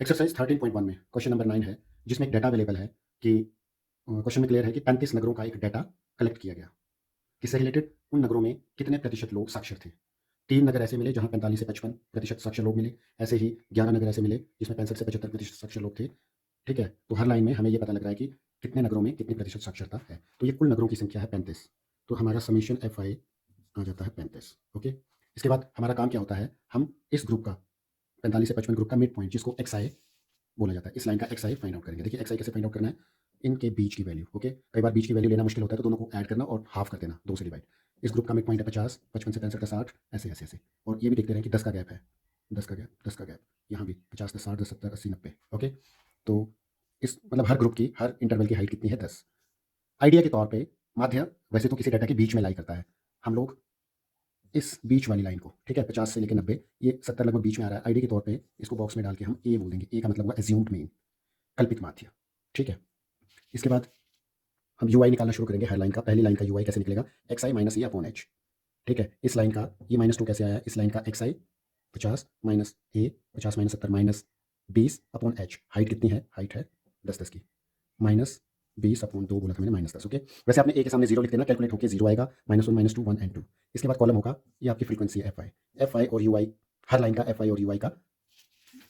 Exercise 13.1 में question number 9 है, जिसमें एक डाटा अवेलेबल है कि क्वेश्चन में क्लियर है कि 35 नगरों का एक डाटा कलेक्ट किया गया। इससे रिलेटेड उन नगरों में कितने प्रतिशत लोग साक्षर थे? 3 नगर ऐसे मिले जहाँ 45 से 55 प्रतिशत साक्षर लोग मिले। ऐसे ही 11 नगर ऐसे मिले जिसमें 65 से 75 प्रतिशत साक्षर लोग थे। ठीक है? तो हर लाइन में हमें ये पता लग रहा है कि कितने नगरों में कितनी प्रतिशत साक्षरता है। तो ये कुल नगरों की संख्या है 35। तो हमारा समेशन FI आ जाता है 35। ओके? इसके बाद हमारा काम क्या होता है, हम इस ग्रुप का 45 से 55 ग्रुप का मिड पॉइंट जिसको XI बोला जाता है, इस लाइन का XI फाइंड आउट करेंगे। देखिए XI कैसे फाइंड आउट करना है, इनके बीच की वैल्यू। ओके, कई बार बीच की वैल्यू लेना मुश्किल होता है तो दोनों को ऐड करना और हाफ कर देना, 2 से डिवाइड। इस ग्रुप का मिड पॉइंट है 50, 55 से 65 का 60, ऐसे ऐसे ऐसे। और ये भी देखते रहें कि 10 का गैप है, 10 का गैप, 10 का गैप, यहाँ भी 50 10 60 10 70 80 90। ओके, तो इस मतलब हर ग्रुप की, हर इंटरवल की हाइट कितनी है, 10। आइडिया के तौर पे माध्य वैसे तो किसी डाटा के बीच में लाई करता है। हम लोग इस बीच वाली लाइन को, ठीक है, 50 से लेकर 90, ये 70 लगभग बीच में आ रहा है। आइडिया के तौर पे इसको बॉक्स में डाल के हम ए बोल देंगे। ए का मतलब हुआ एज्यूम्ड मीन, कल्पित माध्य। ठीक है, इसके बाद हम यूआई निकालना शुरू करेंगे। हर लाइन का, पहली लाइन का यूआई कैसे निकलेगा, एक्स आई माइनस ए अपॉन एच। ठीक है, इस लाइन का ये -2 कैसे आया, इस लाइन का एक्स आई 50 माइनस ए, 50 minus 70 minus 20 upon H. Height कितनी है, हाइट है 10 10 की, माइनस 20 अपॉन 2 बोला था मैंने, -10। ओके, वैसे आपने ए के सामने जीरो लिख देना, कैलकुलेट होकर जीरो आएगा, -1 -2 1 एंड 2। इसके बाद कॉलम होगा, ये आपकी फ्रीक्वेंसी है एफ आई और यू आई। हर लाइन का एफ आई और यू आई का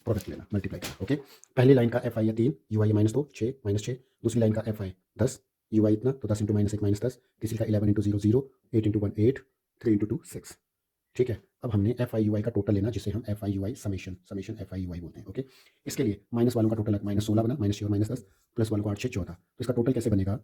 प्रोडक्ट लेना, मल्टीप्लाई करना। ओके, पहली लाइन का एफ आई है 3, यू आई -2 6 -6। दूसरी लाइन का एफ आई 10, यू आई इतना, तो 10 इंटू -1 -10। तीसरी का 11 इंटू 0 0, 8 इंटू 1 8, 3 इंटू 2 6। ठीक है, अब हमने एफ आई यू आई का टोटल लेना, जिसे हम F I U I summation summation F I U I बोलते हैं। ओके, इसके लिए माइनस वालों का टोटल -16 बना, -6 और -10, प्लस वालों का 8 6 14। तो इसका टोटल कैसे बनेगा,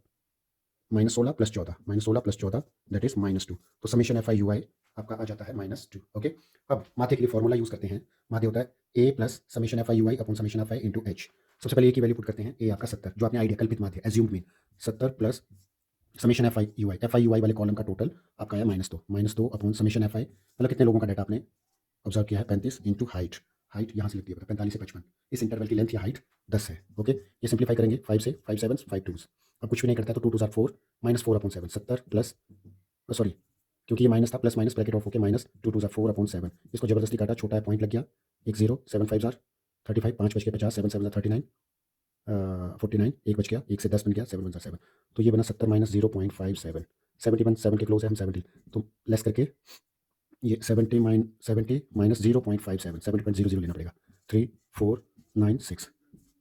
-16 + 14, -16 + 14 दैट इज -2। तो समेशन एफ आई यू आई आपका आ जाता है -2। ओके, अब माध्य के लिए फॉर्मूला यूज करते हैं। माध्य होता है A plus summation F I U I upon summation F I into H. सबसे पहले ए की वैल्यू पुट करते हैं, ए आपका 70, जो आपने आइडिया कल्पित माध्य assumed mean, 70 plus summation F I U I वाले कॉलम का टोटल आपका आया -2 अपॉन समेशन एफ आई, मतलब कितने लोगों का डाटा आपने ऑब्जर्व किया है, 35 इंटू हाइट। हाइट यहाँ से लिख दिया, 45 से 55। इस इंटरवल की लेंथ या हाइट 10 है। ओके, ये सिंप्लीफाई करेंगे, 5 से 5 7 5 2। अब कुछ भी नहीं करता है तो 2 2 4, -4 अपॉन 7, 70 प्लस, सॉरी क्योंकि ये माइनस था, प्लस माइनस ब्रैकेट ऑफ होकर -2 2 4 अपॉन 7। इसको जबरदस्ती काटा, छोटा है पॉइंट लग गया, एक जीरो, 7 5 35, 5 बच के 50, 7 7 39, 49, एक बच गया, एक से 10 बन गया, 7 1 7। तो ये बना 70 माइनस 0.57, 71 7 के क्लोज है हम, 70 तो लेस करके ये 70 माइनस 0.57, 70.00 लेना पड़ेगा, 3496,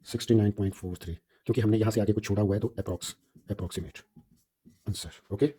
69.43। क्योंकि हमने यहाँ से आगे कुछ छोड़ा हुआ है तो अप्रॉक्सीमेट आंसर। ओके।